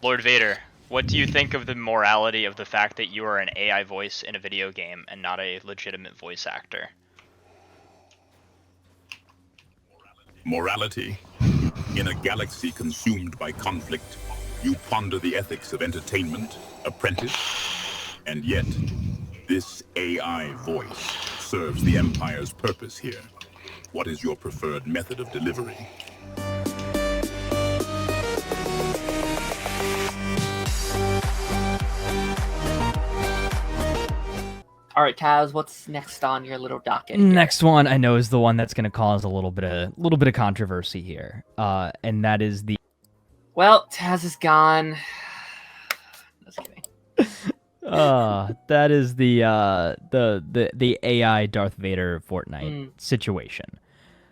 Lord Vader, what do you think of the morality of the fact that you are an AI voice in a video game and not a legitimate voice actor? Morality? In a galaxy consumed by conflict, you ponder the ethics of entertainment, apprentice, and yet, this AI voice serves the Empire's purpose here. What is your preferred method of delivery? All right, Tazz, what's next on your little docket here? Next one I know is the one that's going to cause a little bit of controversy here, and that is the. Well, Tazz is gone. Just kidding. That is the AI Darth Vader Fortnite situation.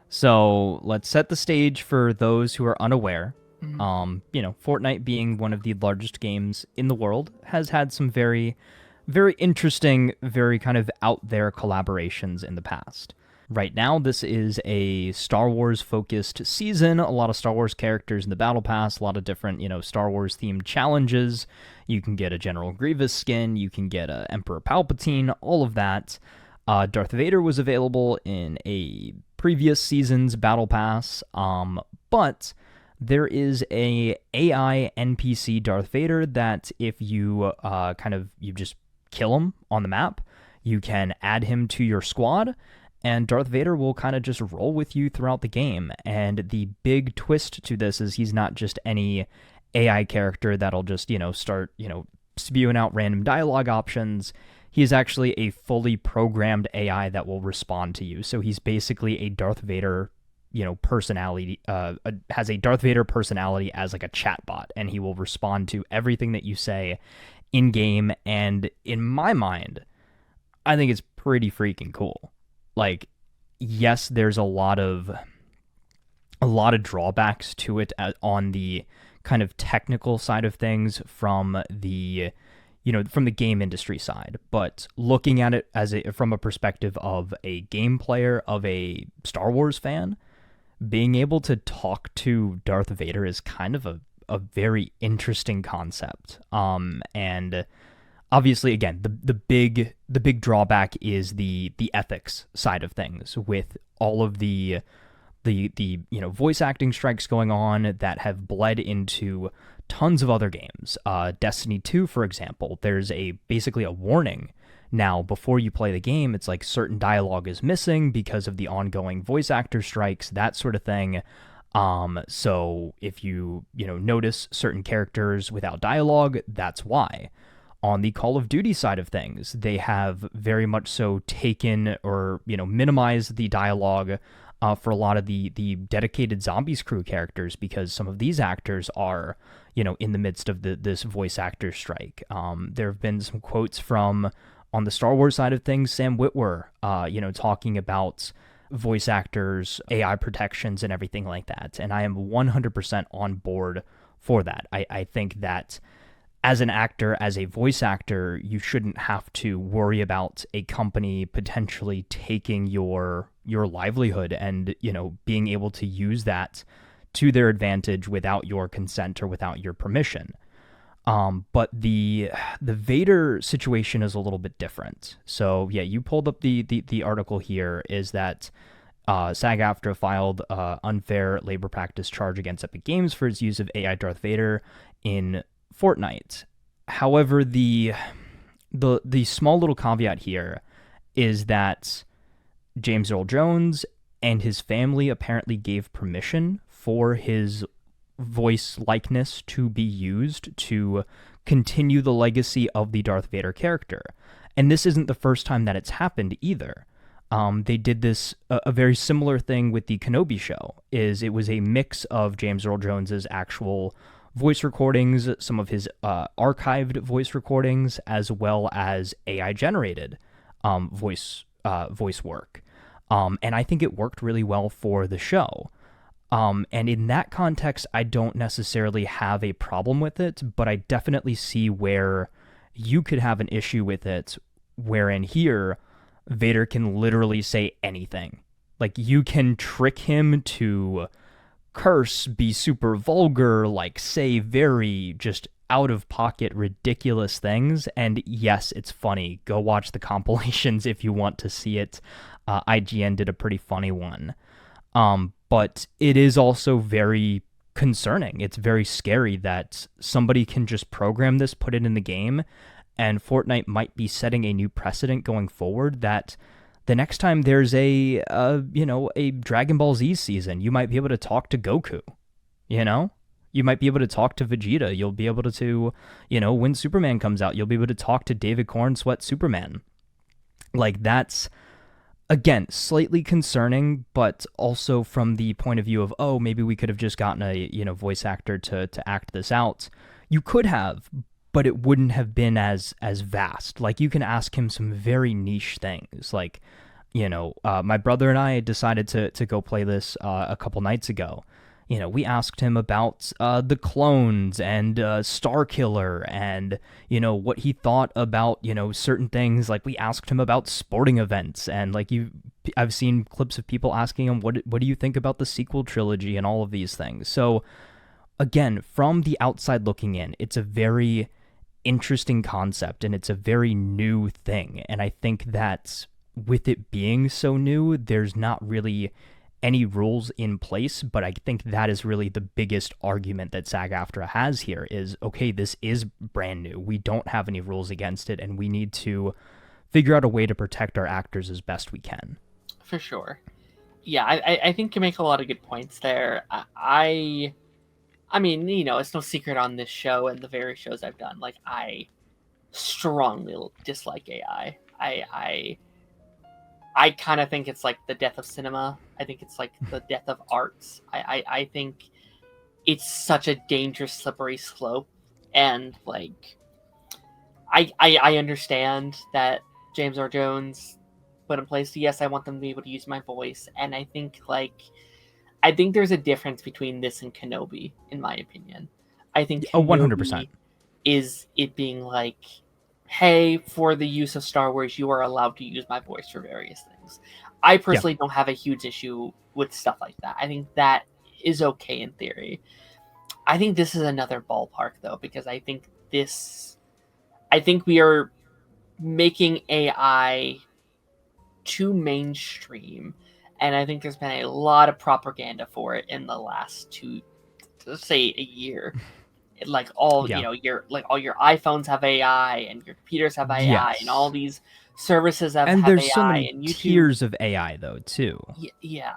So let's set the stage for those who are unaware. Fortnite being one of the largest games in the world has had some very interesting, very kind of out there collaborations in the past. Right now, this is a Star Wars focused season. A lot of Star Wars characters in the Battle Pass, a lot of different, Star Wars themed challenges. You can get a General Grievous skin, you can get a Emperor Palpatine, all of that. Darth Vader was available in a previous season's Battle Pass, but there is a AI NPC Darth Vader that if you you just kill him on the map, you can add him to your squad, and Darth Vader will kind of just roll with you throughout the game. And the big twist to this is he's not just any AI character that'll just, start, spewing out random dialogue options. He is actually a fully programmed AI that will respond to you. So he's basically a Darth Vader, personality, has a Darth Vader personality as like a chatbot, and he will respond to everything that you say in game. And in my mind, I think it's pretty freaking cool. Like, yes, there's a lot of drawbacks to it on the kind of technical side of things from the game industry side, but looking at it from a perspective of a game player, of a Star Wars fan, being able to talk to Darth Vader is kind of a very interesting concept. And obviously, again, the big drawback is the ethics side of things, with all of the voice acting strikes going on that have bled into tons of other games. Destiny 2, for example, there's basically a warning now before you play the game. It's like certain dialogue is missing because of the ongoing voice actor strikes, that sort of thing. So if you notice certain characters without dialogue, that's why. On the Call of Duty side of things, they have very much so taken or minimized the dialogue for a lot of the dedicated Zombies crew characters, because some of these actors are in the midst of this voice actor strike. There have been some quotes from, on the Star Wars side of things, Sam Witwer, talking about voice actors, AI protections, and everything like that. And I am 100% on board for that. I think that as an actor, as a voice actor, you shouldn't have to worry about a company potentially taking your livelihood and, being able to use that to their advantage without your consent or without your permission. But the Vader situation is a little bit different. So yeah, you pulled up the article here, is that SAG-AFTRA filed unfair labor practice charge against Epic Games for its use of AI Darth Vader in Fortnite. However, the small little caveat here is that James Earl Jones and his family apparently gave permission for his voice likeness to be used to continue the legacy of the Darth Vader character. And this isn't the first time that it's happened either. They did this, a very similar thing with the Kenobi show. It was a mix of James Earl Jones's actual voice recordings, some of his archived voice recordings, as well as AI generated voice work. And I think it worked really well for the show. And in that context, I don't necessarily have a problem with it, but I definitely see where you could have an issue with it, wherein here, Vader can literally say anything. Like, you can trick him to curse, be super vulgar, like say very just out of pocket ridiculous things. And yes, it's funny. Go watch the compilations if you want to see it. IGN did a pretty funny one. But it is also very concerning. It's very scary that somebody can just program this, put it in the game, and Fortnite might be setting a new precedent going forward that the next time there's a Dragon Ball Z season, you might be able to talk to Goku, you know? You might be able to talk to Vegeta. You'll be able to, when Superman comes out, you'll be able to talk to David Cornsweat Superman. Like, that's, again, slightly concerning, but also from the point of view of, oh, maybe we could have just gotten a, voice actor to act this out. You could have, but it wouldn't have been as vast. Like, you can ask him some very niche things. Like, my brother and I decided to go play this a couple nights ago. We asked him about the clones and Starkiller and, what he thought about, certain things. Like, we asked him about sporting events. And, like, I've seen clips of people asking him, what do you think about the sequel trilogy and all of these things? So, again, from the outside looking in, it's a very interesting concept and it's a very new thing. And I think that with it being so new, there's not really any rules in place, but I think that is really the biggest argument that SAG-AFTRA has here is, okay, this is brand new. We don't have any rules against it, and we need to figure out a way to protect our actors as best we can. For sure. Yeah, I think you make a lot of good points there. I mean, it's no secret on this show and the various shows I've done. Like, I strongly dislike AI. I kind of think it's like the death of cinema. I think it's like the death of arts. I think it's such a dangerous, slippery slope. And, like, I understand that James Earl Jones put in place, yes, I want them to be able to use my voice. And I think there's a difference between this and Kenobi, in my opinion. I think Kenobi 100% is it being like, hey, for the use of Star Wars, you are allowed to use my voice for various things. I personally don't have a huge issue with stuff like that. I think that is okay in theory. I think this is another ballpark, though, because I think we are making AI too mainstream, and I think there's been a lot of propaganda for it in the last let's say a year. Like all your iPhones have AI and your computers have AI and all these services have and there's AI so many and YouTube. tiers of AI though too. Yeah.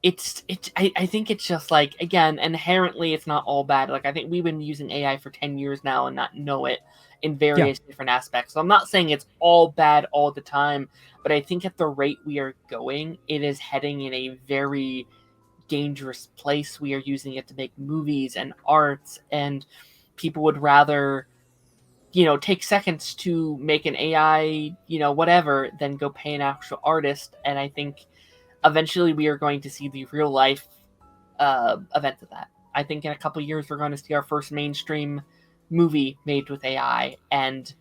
I think it's just like, again, inherently it's not all bad. Like, I think we've been using AI for 10 years now and not know it in various different aspects. So I'm not saying it's all bad all the time, but I think at the rate we are going, it is heading in a very dangerous place. We are using it to make movies and arts, and people would rather take seconds to make an AI whatever than go pay an actual artist. And I think eventually we are going to see the real life event of that. I think in a couple years we're going to see our first mainstream movie made with AI, and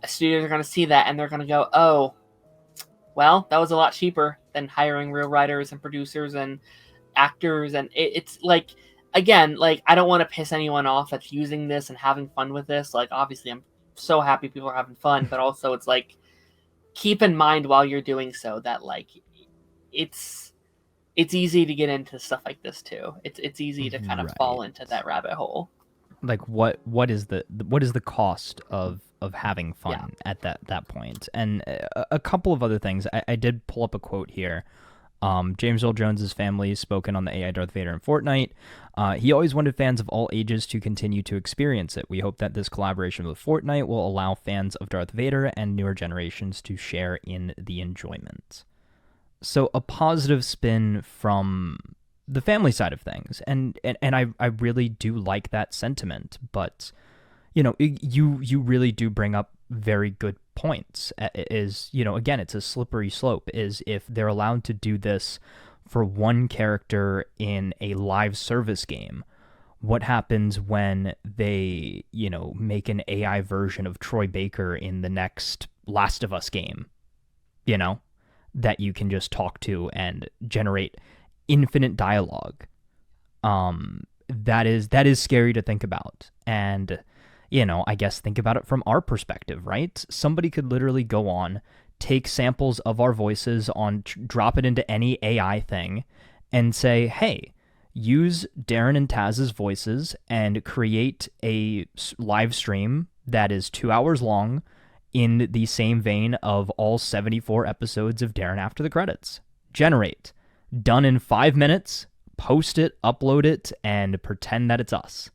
studios are going to see that and they're going to go, oh well, that was a lot cheaper than hiring real writers and producers and actors. And it's like, again, like, I don't want to piss anyone off that's using this and having fun with this. Like, obviously I'm so happy people are having fun, but also it's like, keep in mind while you're doing so that, like, it's easy to get into stuff like this too. It's easy to kind of fall into that rabbit hole. Like, what is the cost of having fun at that point? And a couple of other things. I did pull up a quote here. James Earl Jones's family has spoken on the AI Darth Vader in Fortnite. He always wanted fans of all ages to continue to experience it. We hope that this collaboration with Fortnite will allow fans of Darth Vader and newer generations to share in the enjoyment. So a positive spin from the family side of things. And I really do like that sentiment, but you really do bring up very good points. Is, again, it's a slippery slope. Is if they're allowed to do this for one character in a live service game, what happens when they, make an AI version of Troy Baker in the next Last of Us game, that you can just talk to and generate infinite dialogue. That is scary to think about. And, I guess think about it from our perspective, right? Somebody could literally go on, take samples of our voices drop it into any AI thing and say, hey, use Darren and Tazz's voices and create a live stream that is 2 hours long in the same vein of all 74 episodes of Darren After the Credits. Generate. Done in 5 minutes. Post it, upload it, and pretend that it's us.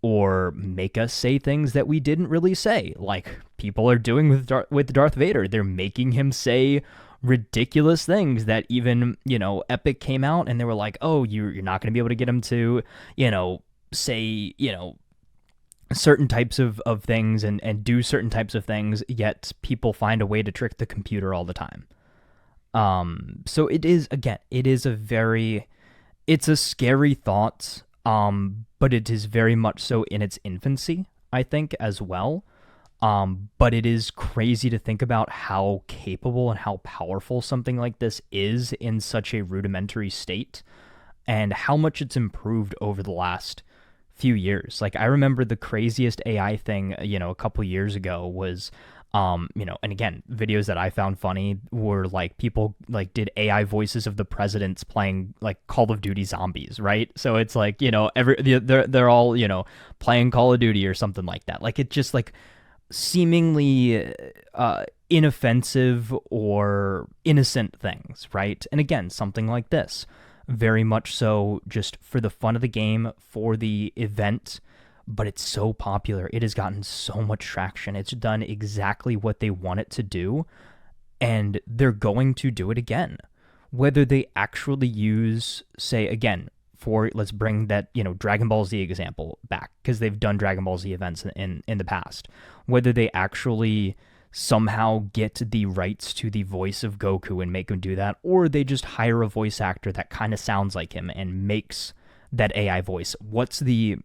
Or make us say things that we didn't really say, like people are doing with Darth Vader. They're making him say ridiculous things that even, Epic came out and they were like, oh, you're not going to be able to get him to, say, certain types of things and do certain types of things, yet people find a way to trick the computer all the time. So it is it's a scary thought, but it is very much so in its infancy, I think, as well. But it is crazy to think about how capable and how powerful something like this is in such a rudimentary state, and how much it's improved over the last few years. Like, I remember the craziest AI thing, a couple years ago was, and again, videos that I found funny were like people like did AI voices of the presidents playing like Call of Duty Zombies, right? So it's like, they're all, playing Call of Duty or something like that. Like, it just like seemingly inoffensive or innocent things, right? And again, something like this, very much so just for the fun of the game, for the event. But it's so popular. It has gotten so much traction. It's done exactly what they want it to do, and they're going to do it again. Whether they actually use, say, again, let's bring that, Dragon Ball Z example back, because they've done Dragon Ball Z events in the past. Whether they actually somehow get the rights to the voice of Goku and make him do that, or they just hire a voice actor that kind of sounds like him and makes that AI voice. What's the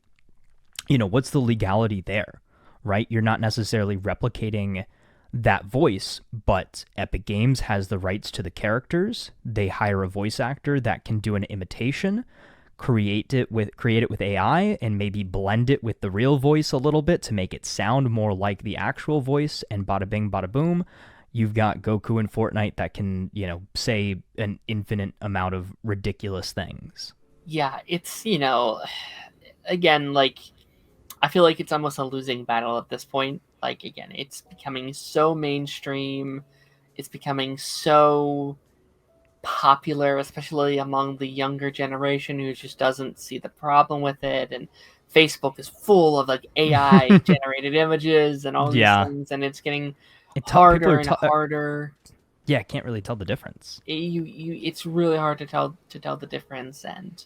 legality there, right? You're not necessarily replicating that voice, but Epic Games has the rights to the characters. They hire a voice actor that can do an imitation, create it with AI, and maybe blend it with the real voice a little bit to make it sound more like the actual voice, and bada bing, bada boom. You've got Goku in Fortnite that can, say an infinite amount of ridiculous things. Yeah, it's, again, like, I feel like it's almost a losing battle at this point. Like, again, it's becoming so mainstream. It's becoming so popular, especially among the younger generation who just doesn't see the problem with it. And Facebook is full of like AI generated images and all these things, and it's getting harder and harder. Yeah, I can't really tell the difference. It's really hard to tell the difference. And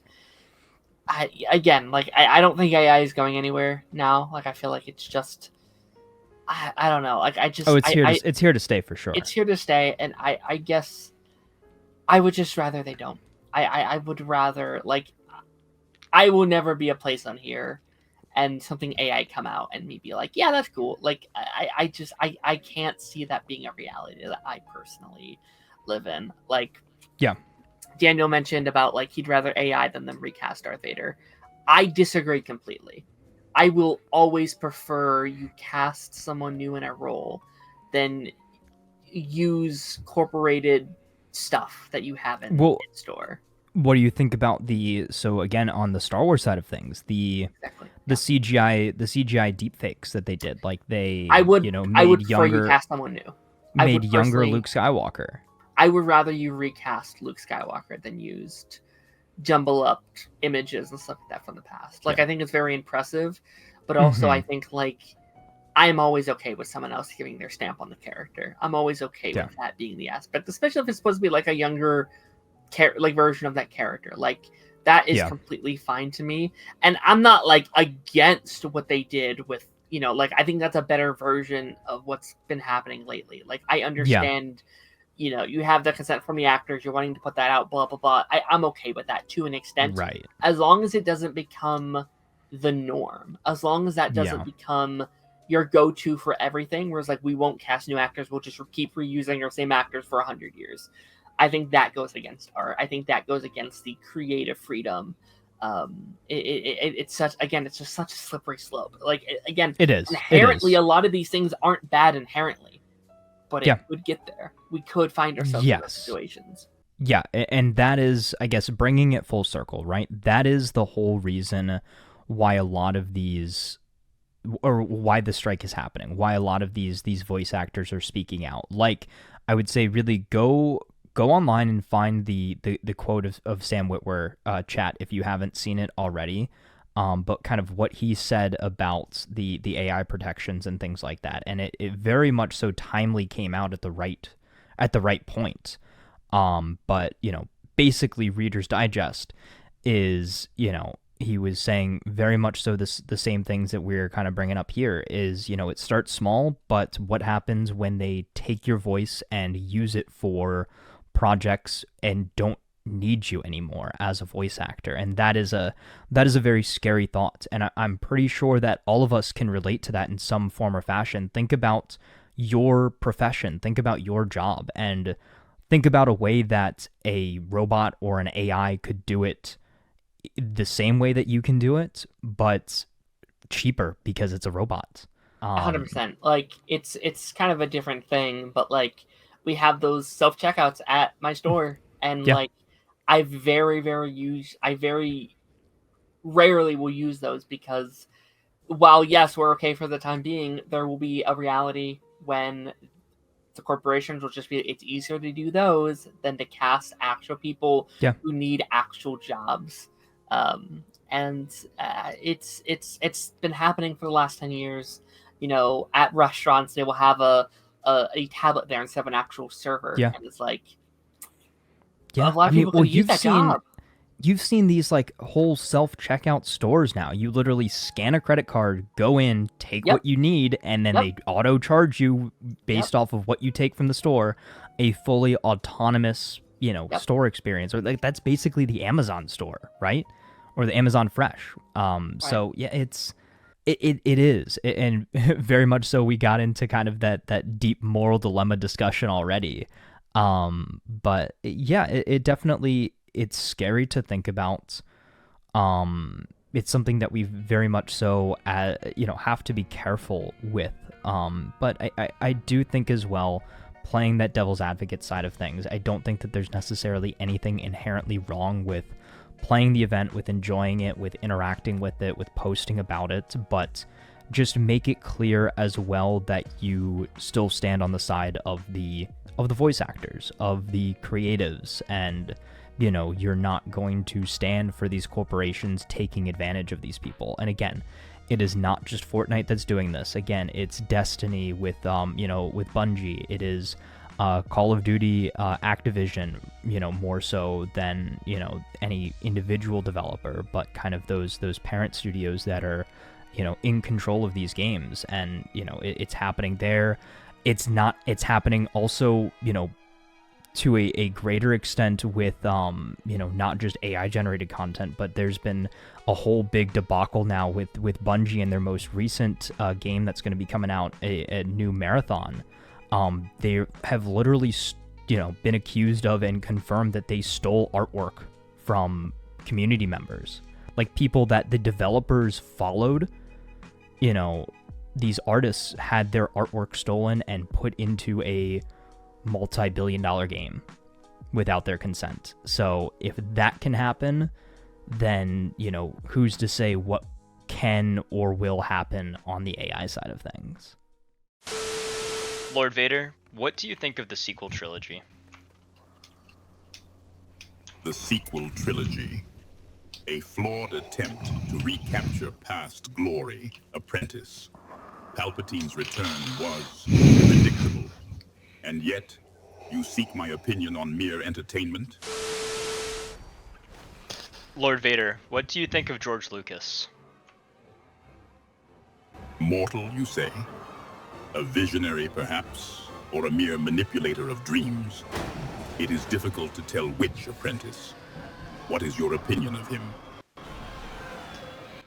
I don't think AI is going anywhere now. Like, I feel like it's just, I don't know. Like, it's here to stay for sure. It's here to stay, and I guess I would just rather they don't. I would rather, like, I will never be a place on here and something AI come out and me be like, yeah, that's cool. Like, I can't see that being a reality that I personally live in. Like, yeah. Daniel mentioned about, like, he'd rather AI than them recast Darth Vader. I disagree completely. I will always prefer you cast someone new in a role than use corporated stuff that you have in store. What do you think about so again, on the Star Wars side of things, the CGI deepfakes that they did? Like, I would prefer you cast someone new. Made younger Luke Skywalker. I would rather you recast Luke Skywalker than used jumble up images and stuff like that from the past. Like, I think it's very impressive, but also I think, like, I'm always okay with someone else giving their stamp on the character. I'm always okay with that being the aspect, especially if it's supposed to be like a younger version of that character. Like, that is completely fine to me. And I'm not like against what they did with, like, I think that's a better version of what's been happening lately. Like, I understand you have the consent from the actors, you're wanting to put that out, blah, blah, blah. I'm okay with that to an extent. Right. As long as it doesn't become the norm. As long as that doesn't become your go-to for everything, whereas, like, we won't cast new actors, we'll just keep reusing our same actors for 100 years. I think that goes against art. I think that goes against the creative freedom. It's it's just such a slippery slope. Like, again, It is. inherently, a lot of these things aren't bad inherently, but it could get there. We could find ourselves in those situations. Yeah, and that is, I guess, bringing it full circle, right? That is the whole reason why a lot of these, or why the strike is happening, why a lot of these voice actors are speaking out. Like, I would say, really go online and find the quote of Sam Witwer, chat, if you haven't seen it already. But kind of what he said about the AI protections and things like that, and it very much so timely came out at the right point. But, you know, basically Reader's Digest is, you know, he was saying very much so the same things that we're kind of bringing up here is, you know, it starts small, but what happens when they take your voice and use it for projects and don't need you anymore as a voice actor? And that is a very scary thought. And I'm pretty sure that all of us can relate to that in some form or fashion. Think about your profession, think about your job, and think about a way that a robot or an AI could do it the same way that you can do it, but cheaper because it's a robot. 100%. Like, it's kind of a different thing, but like, we have those self-checkouts at my store, and like, I very rarely will use those, because while yes, we're okay for the time being, there will be a reality when the corporations will just be, it's easier to do those than to cast actual people who need actual jobs. It's been happening for the last 10 years. You know, at restaurants, they will have a tablet there instead of an actual server. And it's like, a lot of people could use that job. You've seen these like whole self-checkout stores now. You literally scan a credit card, go in, take what you need, and then they auto charge you based off of what you take from the store, a fully autonomous, you know, store experience. Or like, that's basically the Amazon store, right? Or the Amazon Fresh. So yeah, it is. And very much so we got into kind of that deep moral dilemma discussion already. But yeah, it definitely, it's scary to think about. It's something that we very much so, you know, have to be careful with. But I do think as well, playing that devil's advocate side of things, I don't think that there's necessarily anything inherently wrong with playing the event, with enjoying it, with interacting with it, with posting about it, but just make it clear as well that you still stand on the side of the voice actors, of the creatives, and, you know, you're not going to stand for these corporations taking advantage of these people. And again, it is not just Fortnite that's doing this. Again, it's Destiny with, you know, with Bungie. It is Call of Duty, Activision, you know, more so than, you know, any individual developer, but kind of those parent studios that are, you know, in control of these games. And, you know, it's happening there. It's happening also, you know, to a greater extent with, you know, not just AI generated content, but there's been a whole big debacle now with Bungie and their most recent game that's going to be coming out, a new Marathon. They have literally, you know, been accused of and confirmed that they stole artwork from community members, like people that the developers followed. You know, these artists had their artwork stolen and put into a multi-billion-dollar game without their consent. So if that can happen, then, you know, who's to say what can or will happen on the AI side of things? Lord Vader, what do you think of the sequel trilogy? The sequel trilogy. A flawed attempt to recapture past glory. Apprentice. Palpatine's return was predictable. And yet, you seek my opinion on mere entertainment? Lord Vader, what do you think of George Lucas? Mortal, you say? A visionary, perhaps, or a mere manipulator of dreams? It is difficult to tell which, Apprentice. What is your opinion of him?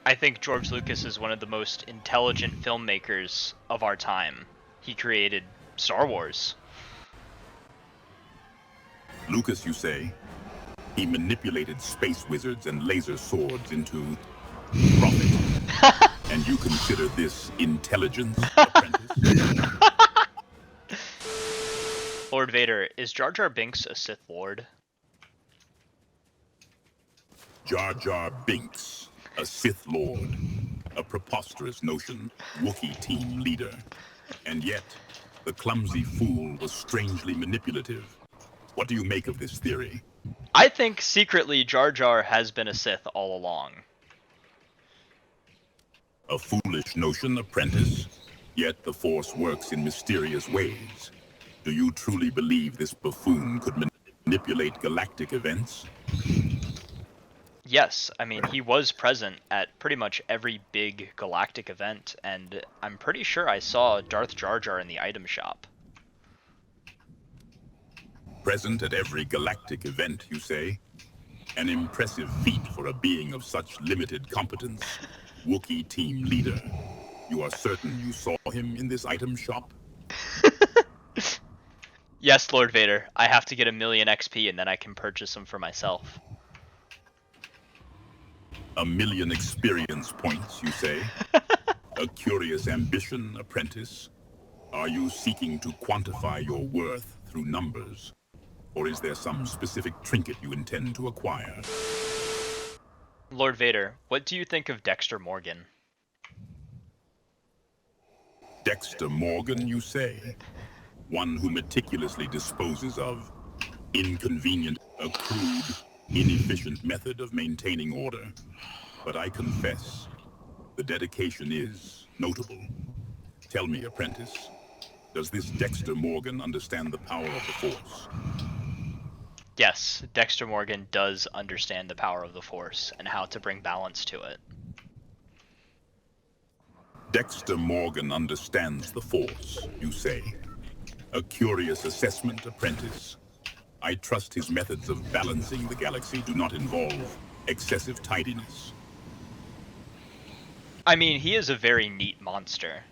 I think George Lucas is one of the most intelligent filmmakers of our time. He created Star Wars. Lucas, you say? He manipulated space wizards and laser swords into profit. And you consider this intelligence, apprentice? Lord Vader, is Jar Jar Binks a Sith Lord? Jar Jar Binks, a Sith Lord. A preposterous notion, Wookiee team leader. And yet, the clumsy fool was strangely manipulative. What do you make of this theory? I think secretly Jar Jar has been a Sith all along. A foolish notion, apprentice. Yet the Force works in mysterious ways. Do you truly believe this buffoon could manipulate galactic events? Yes, I mean, he was present at pretty much every big galactic event, and I'm pretty sure I saw Darth Jar Jar in the item shop. Present at every galactic event, you say? An impressive feat for a being of such limited competence. Wookiee team leader. You are certain you saw him in this item shop? Yes, Lord Vader. I have to get 1,000,000 XP and then I can purchase them for myself. 1,000,000 experience points, you say? A curious ambition, apprentice? Are you seeking to quantify your worth through numbers? Or is there some specific trinket you intend to acquire? Lord Vader, what do you think of Dexter Morgan? Dexter Morgan, you say? One who meticulously disposes of inconvenient, a crude, inefficient method of maintaining order. But I confess, the dedication is notable. Tell me, apprentice, does this Dexter Morgan understand the power of the Force? Yes, Dexter Morgan does understand the power of the Force and how to bring balance to it. Dexter Morgan understands the Force, you say? A curious assessment, apprentice. I trust his methods of balancing the galaxy do not involve excessive tidiness. I mean, he is a very neat monster.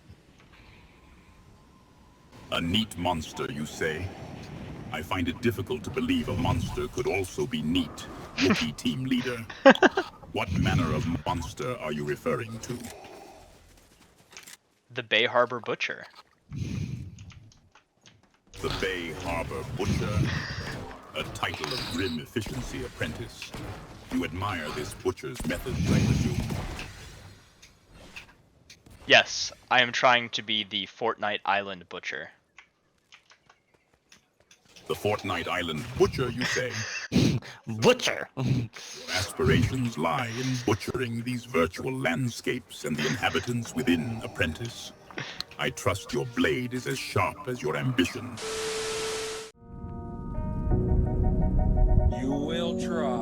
A neat monster, you say? I find it difficult to believe a monster could also be neat, Wookiee team leader. What manner of monster are you referring to? The Bay Harbor Butcher. The Bay Harbor Butcher? A title of grim efficiency, apprentice. You admire this butcher's methods, I presume? Yes, I am trying to be the Fortnite Island Butcher. The Fortnite Island Butcher, you say? Butcher! Your aspirations lie in butchering these virtual landscapes and the inhabitants within, apprentice. I trust your blade is as sharp as your ambition. You will try.